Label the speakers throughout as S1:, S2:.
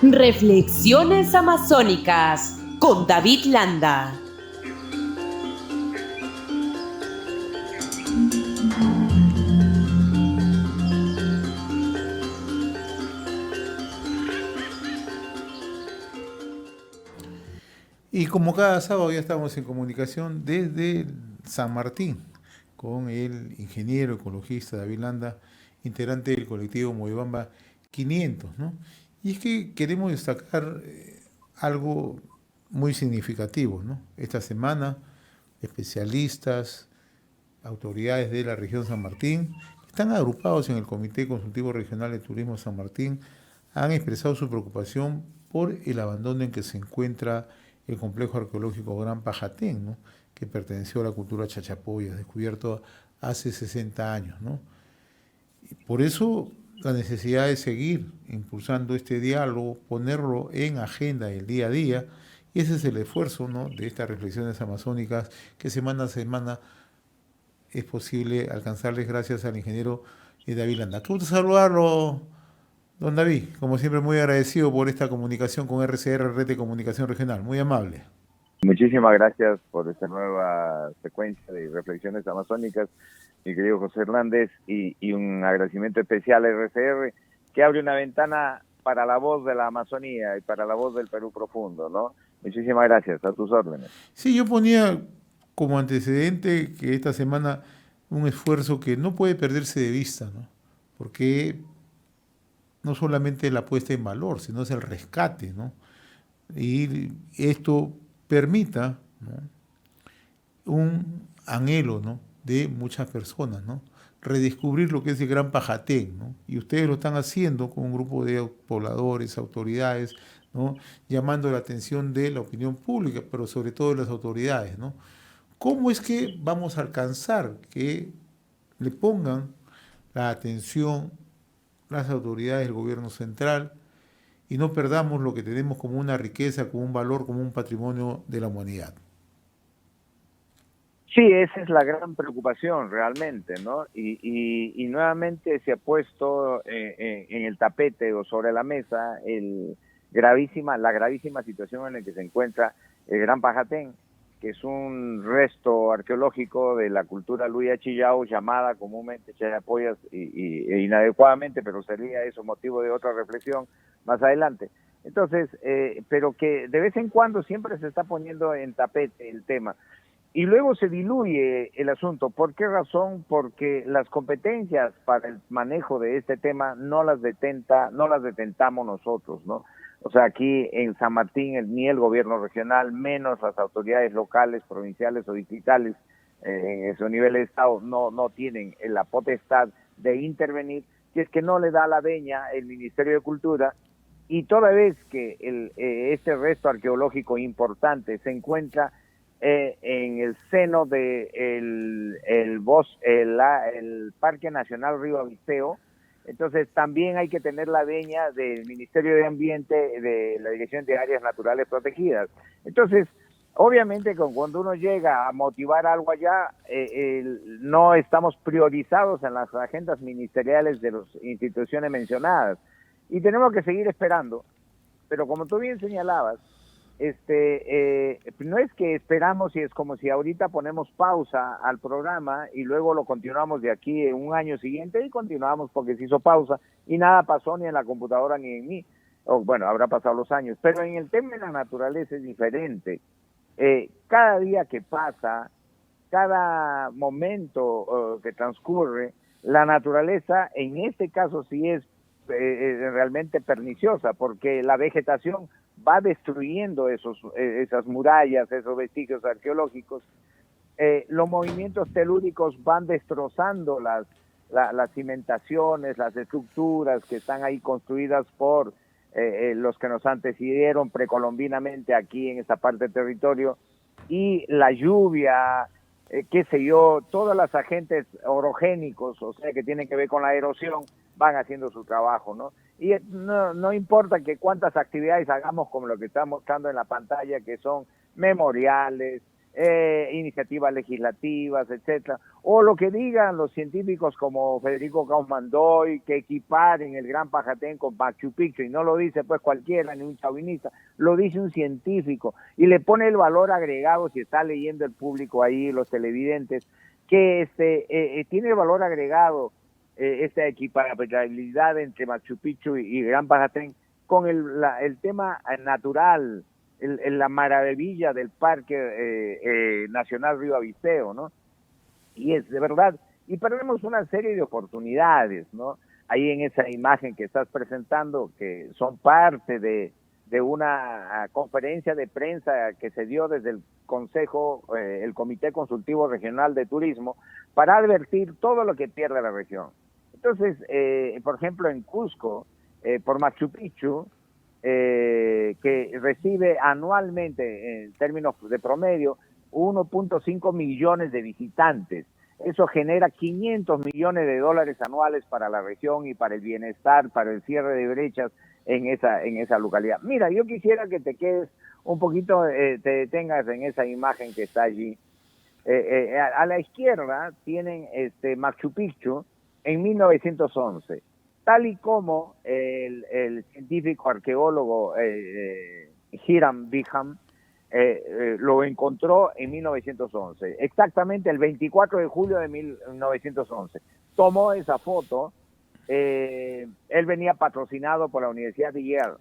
S1: Reflexiones Amazónicas con David Landa.
S2: Y como cada sábado ya estamos en comunicación desde San Martín con el ingeniero ecologista David Landa, integrante del colectivo Moyobamba 500, ¿no? Y es que queremos destacar algo muy significativo, ¿no? Esta semana, especialistas, autoridades de la región San Martín, que están agrupados en el Comité Consultivo Regional de Turismo San Martín, han expresado su preocupación por el abandono en que se encuentra el complejo arqueológico Gran Pajatén, ¿no? Que perteneció a la cultura chachapoya, descubierto hace 60 años, ¿no? Y por eso la necesidad de seguir impulsando este diálogo, ponerlo en agenda del día a día, y ese es el esfuerzo, ¿no?, de estas reflexiones amazónicas que semana a semana es posible alcanzarles gracias al ingeniero David Landa. Qué gusto saludarlo, don David. Como siempre, muy agradecido por esta comunicación con RCR, Red de Comunicación Regional. Muy amable.
S3: Muchísimas gracias por esta nueva secuencia de reflexiones amazónicas, mi querido José Hernández, y un agradecimiento especial a RCR, que abre una ventana para la voz de la Amazonía y para la voz del Perú profundo, ¿no? Muchísimas gracias, a tus órdenes.
S2: Sí, yo ponía como antecedente que esta semana un esfuerzo que no puede perderse de vista, ¿no? Porque no solamente la puesta en valor, sino es el rescate, ¿no? Y esto permita, ¿no?, un anhelo, ¿no?, de muchas personas, ¿no?, redescubrir lo que es el Gran Pajatén, ¿no? Y ustedes lo están haciendo con un grupo de pobladores, autoridades, ¿no?, llamando la atención de la opinión pública, pero sobre todo de las autoridades, ¿no? ¿Cómo es que vamos a alcanzar que le pongan la atención las autoridades del gobierno central y no perdamos lo que tenemos como una riqueza, como un valor, como un patrimonio de la humanidad?
S3: Sí, esa es la gran preocupación realmente, ¿no? Y nuevamente se ha puesto en el tapete o sobre la mesa la gravísima situación en la que se encuentra el Gran Pajatén, que es un resto arqueológico de la cultura Luya Chillao, llamada comúnmente Chayapoyas e inadecuadamente, pero sería eso motivo de otra reflexión más adelante. Entonces, pero que de vez en cuando siempre se está poniendo en tapete el tema. Y luego se diluye el asunto. ¿Por qué razón? Porque las competencias para el manejo de este tema no las detentamos nosotros, ¿no? O sea, aquí en San Martín ni el gobierno regional, menos las autoridades locales, provinciales o distritales en su nivel de Estado, no tienen la potestad de intervenir, si es que no le da la veña el Ministerio de Cultura. Y toda vez que este resto arqueológico importante se encuentra en el seno de el Parque Nacional Río Abisteo, entonces también hay que tener la veña del Ministerio de Ambiente, de la Dirección de Áreas Naturales Protegidas. Entonces, obviamente cuando uno llega a motivar algo allá, no estamos priorizados en las agendas ministeriales de las instituciones mencionadas. Y tenemos que seguir esperando. Pero como tú bien señalabas, no es que esperamos y es como si ahorita ponemos pausa al programa y luego lo continuamos de aquí en un año siguiente y continuamos porque se hizo pausa y nada pasó ni en la computadora ni en mí. O, bueno, habrá pasado los años. Pero en el tema de la naturaleza es diferente. Cada día que pasa, cada momento que transcurre, la naturaleza en este caso sí es realmente perniciosa, porque la vegetación va destruyendo esas murallas, esos vestigios arqueológicos. Los movimientos telúricos van destrozando las cimentaciones, las estructuras que están ahí construidas por los que nos antecedieron precolombinamente aquí en esta parte del territorio, y la lluvia, qué sé yo, todos los agentes orogénicos, o sea, que tienen que ver con la erosión, van haciendo su trabajo, ¿no? Y no importa que cuántas actividades hagamos, como lo que está mostrando en la pantalla, que son memoriales, iniciativas legislativas, etcétera, o lo que digan los científicos como Federico Kaufmann-Doy, que equiparen el Gran Pajatén con Machu Picchu, y no lo dice pues cualquiera, ni un chauvinista, lo dice un científico, y le pone el valor agregado, si está leyendo el público ahí, los televidentes, que tiene el valor agregado esta equiparabilidad entre Machu Picchu y Gran Pajatén con el tema natural, la maravilla del Parque Nacional Río Avisteo, ¿no? Y es de verdad, y perdemos una serie de oportunidades, ¿no? Ahí en esa imagen que estás presentando, que son parte de una conferencia de prensa que se dio desde el Consejo, el Comité Consultivo Regional de Turismo, para advertir todo lo que pierde la región. Entonces, por ejemplo, en Cusco, por Machu Picchu, que recibe anualmente, en términos de promedio, 1.5 millones de visitantes. Eso genera 500 millones de dólares anuales para la región y para el bienestar, para el cierre de brechas en esa localidad. Mira, yo quisiera que te quedes un poquito, te detengas en esa imagen que está allí. A la izquierda tienen Machu Picchu en 1911. Tal y como el científico arqueólogo Hiram Bingham lo encontró en 1911, exactamente el 24 de julio de 1911. Tomó esa foto, él venía patrocinado por la Universidad de Yale,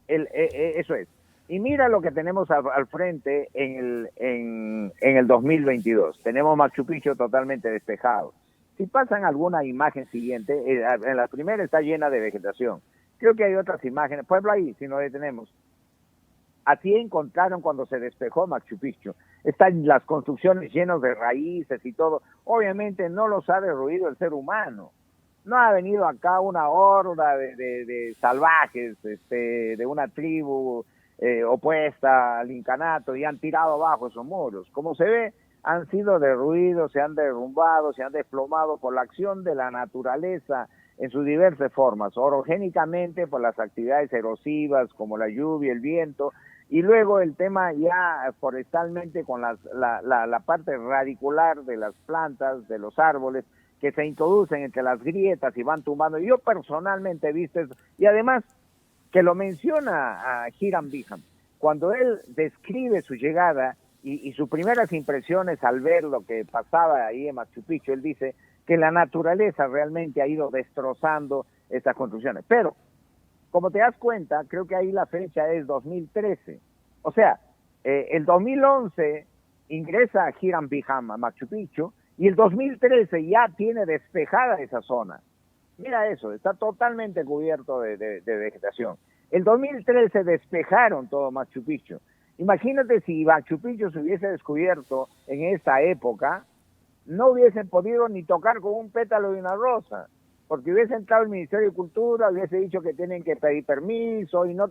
S3: eso es. Y mira lo que tenemos al frente en el 2022. Tenemos Machu Picchu totalmente despejado. Si pasan alguna imagen siguiente, en la primera está llena de vegetación. Creo que hay otras imágenes. Pueblo ahí, si nos detenemos. Así encontraron cuando se despejó Machu Picchu. Están las construcciones llenas de raíces y todo. Obviamente no los ha derruido el ser humano. No ha venido acá una horda de salvajes, de una tribu opuesta al incanato y han tirado abajo esos muros. Como se ve, han sido derruidos, se han derrumbado, se han desplomado por la acción de la naturaleza en sus diversas formas, orogénicamente por las actividades erosivas como la lluvia, el viento, y luego el tema ya forestalmente con la parte radicular de las plantas, de los árboles, que se introducen entre las grietas y van tumbando. Yo personalmente he visto eso, y además que lo menciona a Hiram Bingham, cuando él describe su llegada, y sus primeras impresiones al ver lo que pasaba ahí en Machu Picchu, él dice que la naturaleza realmente ha ido destrozando estas construcciones. Pero, como te das cuenta, creo que ahí la fecha es 2013. O sea, el 2011 ingresa Hiram Bingham a Machu Picchu y el 2013 ya tiene despejada esa zona. Mira eso, está totalmente cubierto de vegetación. El 2013 despejaron todo Machu Picchu. Imagínate si Machu Picchu se hubiese descubierto en esa época, no hubiesen podido ni tocar con un pétalo de una rosa, porque hubiese entrado el Ministerio de Cultura, hubiese dicho que tienen que pedir permiso y no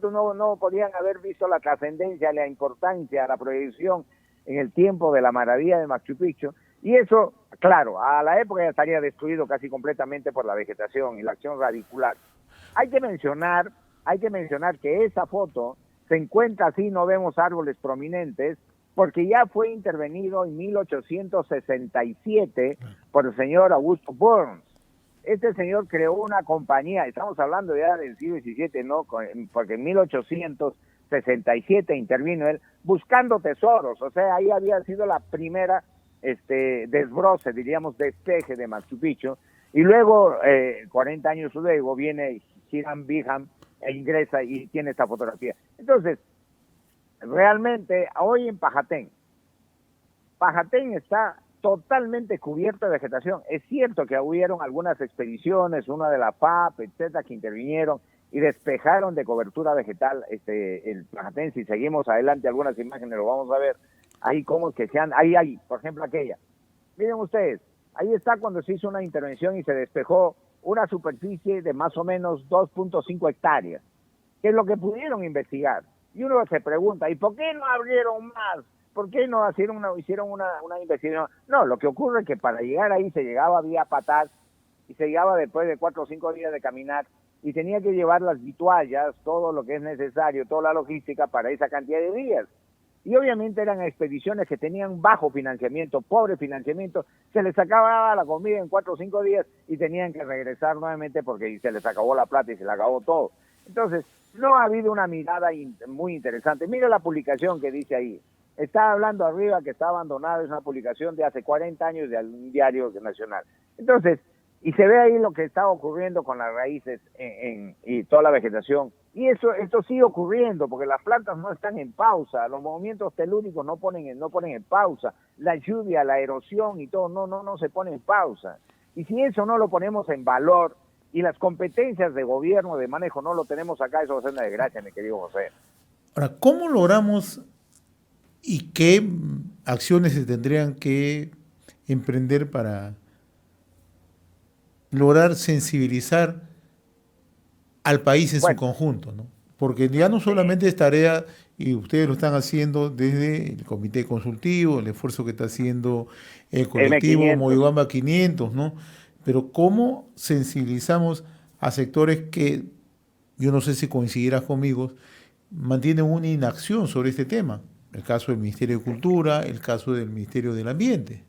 S3: podían haber visto la trascendencia, la importancia, la proyección en el tiempo de la maravilla de Machu Picchu. Y eso, claro, a la época ya estaría destruido casi completamente por la vegetación y la acción radicular. Hay que mencionar que esa foto se encuentra así, no vemos árboles prominentes, porque ya fue intervenido en 1867 por el señor Augusto Burns. Este señor creó una compañía, estamos hablando ya del siglo XVII, ¿no? Porque en 1867 intervino él buscando tesoros, o sea, ahí había sido la primera desbroce, diríamos, despeje de Machu Picchu, y luego, 40 años luego, viene Hiram Bingham e ingresa y tiene esta fotografía. Entonces, realmente, hoy en Pajatén está totalmente cubierto de vegetación. Es cierto que hubieron algunas expediciones, una de la FAP, etcétera, que intervinieron y despejaron de cobertura vegetal el Pajatén. Si seguimos adelante, algunas imágenes lo vamos a ver. Ahí como que ahí, por ejemplo, aquella. Miren ustedes, ahí está cuando se hizo una intervención y se despejó una superficie de más o menos 2.5 hectáreas, que es lo que pudieron investigar. Y uno se pregunta, ¿y por qué no abrieron más? ¿Por qué no hicieron una investigación? No, lo que ocurre es que para llegar ahí se llegaba vía patas y se llegaba después de 4 o 5 días de caminar y tenía que llevar las vituallas, todo lo que es necesario, toda la logística para esa cantidad de días. y obviamente eran expediciones que tenían bajo financiamiento, pobre financiamiento, se les acababa la comida en 4 o 5 días y tenían que regresar nuevamente porque se les acabó la plata y se les acabó todo. Entonces, no ha habido una mirada muy interesante. Mira la publicación que dice ahí. Está hablando arriba que está abandonada, es una publicación de hace 40 años de un diario nacional. Entonces, y se ve ahí lo que está ocurriendo con las raíces y toda la vegetación. Y esto sigue ocurriendo porque las plantas no están en pausa, los movimientos telúricos no ponen en pausa, la lluvia, la erosión y todo no se pone en pausa. Y si eso no lo ponemos en valor y las competencias de gobierno, de manejo, no lo tenemos acá, eso va a ser una desgracia, mi querido José.
S2: Ahora, ¿cómo logramos y qué acciones se tendrían que emprender para lograr sensibilizar al país en su conjunto, ¿no? Porque ya no solamente es tarea, y ustedes lo están haciendo desde el comité consultivo, el esfuerzo que está haciendo el colectivo
S3: M500.
S2: Moyobamba 500, ¿no? Pero ¿cómo sensibilizamos a sectores que, yo no sé si coincidirás conmigo, mantienen una inacción sobre este tema? El caso del Ministerio de Cultura, el caso del Ministerio del Ambiente.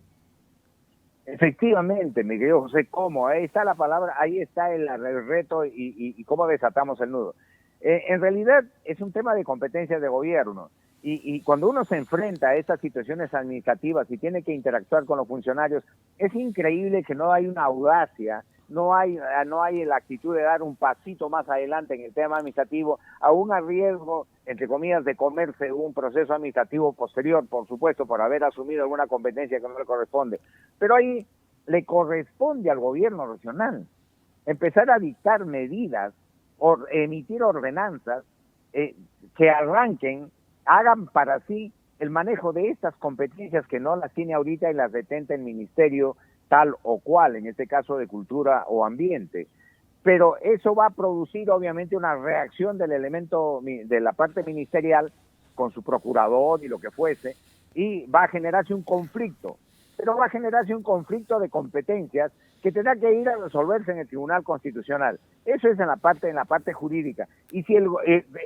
S3: Efectivamente, mi querido José, ¿cómo? Ahí está la palabra, ahí está el reto y cómo desatamos el nudo. En realidad es un tema de competencias de gobierno y cuando uno se enfrenta a estas situaciones administrativas y tiene que interactuar con los funcionarios, es increíble que no hay una audacia, no hay la actitud de dar un pasito más adelante en el tema administrativo, aún a riesgo, entre comillas, de comerse un proceso administrativo posterior, por supuesto, por haber asumido alguna competencia que no le corresponde. Pero ahí le corresponde al gobierno regional empezar a dictar medidas o emitir ordenanzas que arranquen, hagan para sí el manejo de estas competencias que no las tiene ahorita y las detenta el ministerio tal o cual, en este caso de cultura o ambiente. Pero eso va a producir obviamente una reacción del elemento de la parte ministerial con su procurador y lo que fuese, y va a generarse un conflicto, pero va a generarse un conflicto de competencias que tendrá que ir a resolverse en el Tribunal Constitucional. Eso es en la parte jurídica. Y si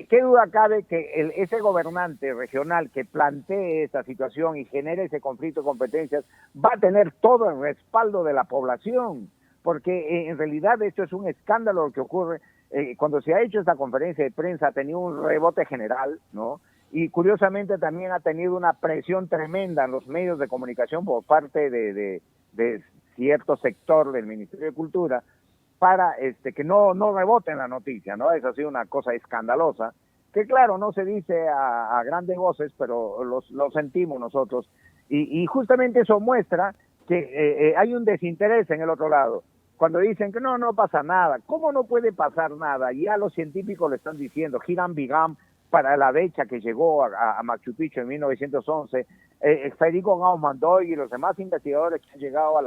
S3: qué duda cabe que ese gobernante regional que plantee esta situación y genere ese conflicto de competencias va a tener todo el respaldo de la población, porque en realidad esto es un escándalo lo que ocurre. Cuando se ha hecho esta conferencia de prensa ha tenido un rebote general, ¿no? Y curiosamente también ha tenido una presión tremenda en los medios de comunicación por parte de cierto sector del Ministerio de Cultura para que no reboten la noticia, ¿no? Esa ha sido una cosa escandalosa, que claro, no se dice a grandes voces, pero lo sentimos nosotros. Y justamente eso muestra que hay un desinterés en el otro lado. Cuando dicen que no pasa nada, ¿cómo no puede pasar nada? Ya los científicos le están diciendo, Hiram Bigam, para la fecha que llegó a Machu Picchu en 1911, Federico Gauss Mandoy y los demás investigadores que han llegado a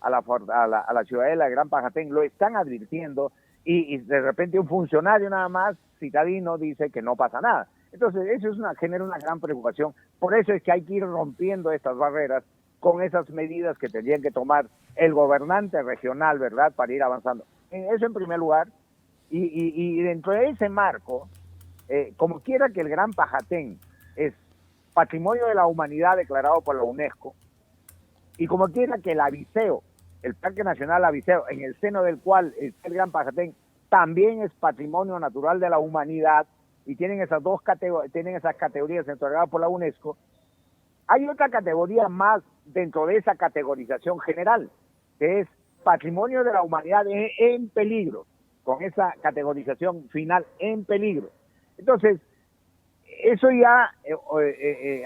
S3: la ciudadela de Gran Pajatén lo están advirtiendo y de repente un funcionario nada más citadino dice que no pasa nada. Entonces eso genera una gran preocupación. Por eso es que hay que ir rompiendo estas barreras con esas medidas que tendrían que tomar el gobernante regional, ¿verdad?, para ir avanzando. Eso en primer lugar. Y dentro de ese marco, como quiera que el Gran Pajatén es Patrimonio de la Humanidad declarado por la UNESCO, y como quiera que el Abiseo, el Parque Nacional Abiseo, en el seno del cual está el Gran Pajatén, también es Patrimonio Natural de la Humanidad, y tienen esas categorías otorgadas por la UNESCO, hay otra categoría más dentro de esa categorización general, que es Patrimonio de la Humanidad en peligro, con esa categorización final en peligro. Entonces, eso ya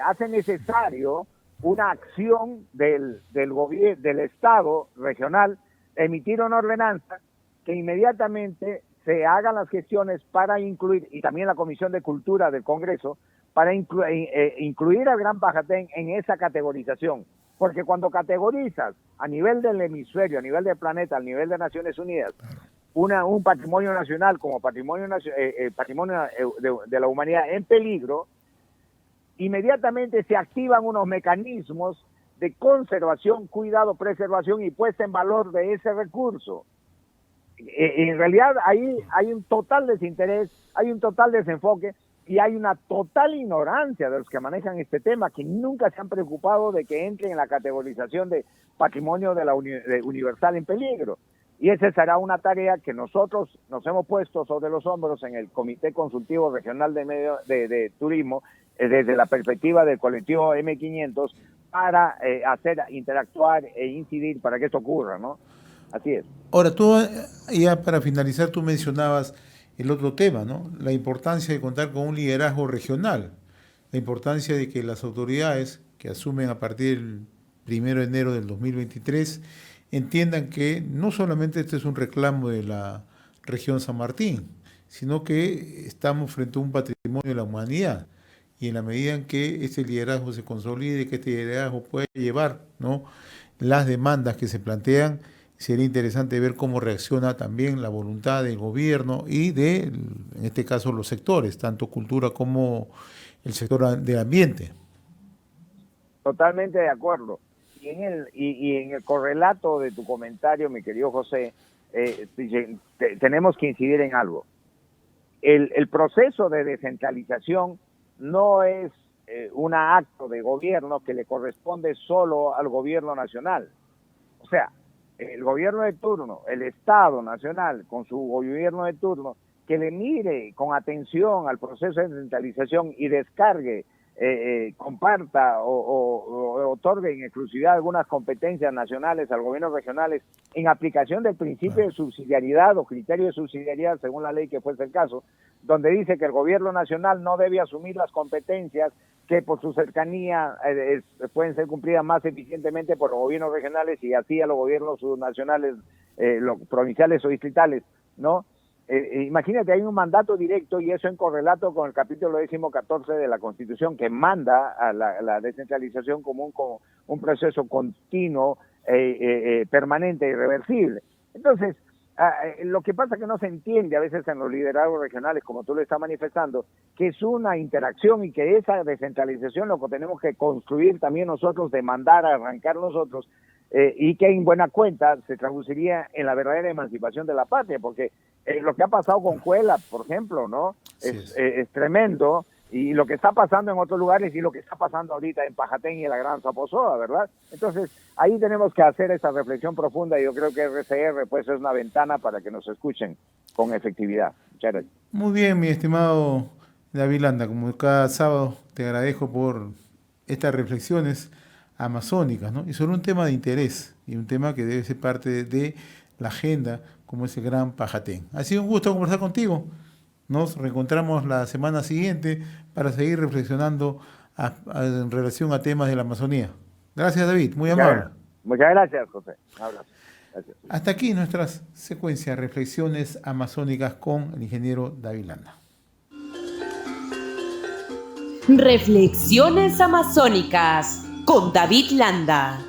S3: hace necesario una acción del gobierno, del Estado regional, emitir una ordenanza que inmediatamente se hagan las gestiones para incluir, y también la Comisión de Cultura del Congreso, para incluir al Gran Pajatén en esa categorización. Porque cuando categorizas a nivel del hemisferio, a nivel del planeta, a nivel de Naciones Unidas, un patrimonio nacional como patrimonio de la humanidad en peligro, inmediatamente se activan unos mecanismos de conservación, cuidado, preservación y puesta en valor de ese recurso. En realidad ahí hay un total desinterés, hay un total desenfoque, Y hay una total ignorancia de los que manejan este tema, que nunca se han preocupado de que entre en la categorización de patrimonio de la universal en peligro. Y esa será una tarea que nosotros nos hemos puesto sobre los hombros en el Comité Consultivo Regional de Turismo, desde la perspectiva del colectivo M500, para hacer interactuar e incidir para que esto ocurra, ¿no? Así es.
S2: Ahora, tú, ya para finalizar, tú mencionabas el otro tema, ¿no? La importancia de contar con un liderazgo regional, la importancia de que las autoridades que asumen a partir del 1 de enero del 2023 entiendan que no solamente este es un reclamo de la región San Martín, sino que estamos frente a un patrimonio de la humanidad, y en la medida en que este liderazgo se consolide, que este liderazgo pueda llevar, ¿no?, las demandas que se plantean, sería interesante ver cómo reacciona también la voluntad del gobierno y de, en este caso, los sectores, tanto cultura como el sector del ambiente.
S3: Totalmente de acuerdo. Y en el correlato de tu comentario, mi querido José, tenemos que incidir en algo. El proceso de descentralización no es un acto de gobierno que le corresponde solo al gobierno nacional. O sea, el gobierno de turno, el Estado nacional con su gobierno de turno, que le mire con atención al proceso de descentralización y descargue, comparta o otorgue en exclusividad algunas competencias nacionales a los gobiernos regionales en aplicación del principio de subsidiariedad o criterio de subsidiariedad según la ley que fuese el caso, donde dice que el gobierno nacional no debe asumir las competencias que por su cercanía pueden ser cumplidas más eficientemente por los gobiernos regionales y así a los gobiernos subnacionales, los provinciales o distritales, ¿no? Imagínate, hay un mandato directo y eso en correlato con el capítulo 14 de la Constitución que manda a la descentralización como un proceso continuo, permanente, irreversible. Entonces, lo que pasa es que no se entiende a veces en los liderazgos regionales, como tú lo estás manifestando, que es una interacción y que esa descentralización lo que tenemos que construir también nosotros, demandar, arrancar nosotros, y que en buena cuenta se traduciría en la verdadera emancipación de la patria, porque lo que ha pasado con Cuela, por ejemplo, ¿no? Es tremendo, y lo que está pasando en otros lugares y lo que está pasando ahorita en Pajatén y en la Gran Zaposoa, ¿verdad? Entonces, ahí tenemos que hacer esa reflexión profunda y yo creo que RCR pues es una ventana para que nos escuchen con efectividad. Muchas gracias.
S2: Muy bien, mi estimado David Landa, como cada sábado te agradezco por estas reflexiones amazónicas, ¿no? Y sobre un tema de interés y un tema que debe ser parte de la agenda como ese gran Pajatén. Ha sido un gusto conversar contigo. Nos reencontramos la semana siguiente para seguir reflexionando en relación a temas de la Amazonía. Gracias, David, muy amable.
S3: Muchas gracias, José. Un abrazo. Gracias.
S2: Hasta aquí nuestras secuencias Reflexiones Amazónicas con el ingeniero David Landa.
S1: Reflexiones Amazónicas con David Landa.